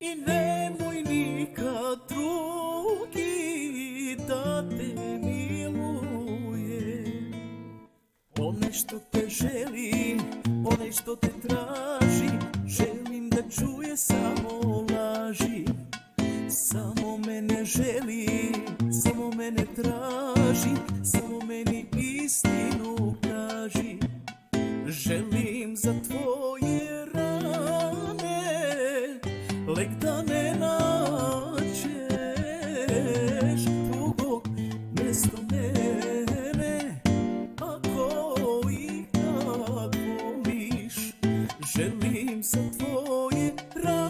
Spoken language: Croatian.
I nemoj nikad drugi da te miluje. Onaj što te želi, onaj što te traži, želim da čuje samo laži. Samo mene želi, samo mene traži, samo meni istinu kaži. Želim za tvoje rane lek da ne nađeš drugog mjesto mene, ako i kad voliš. Želim za tvoje rane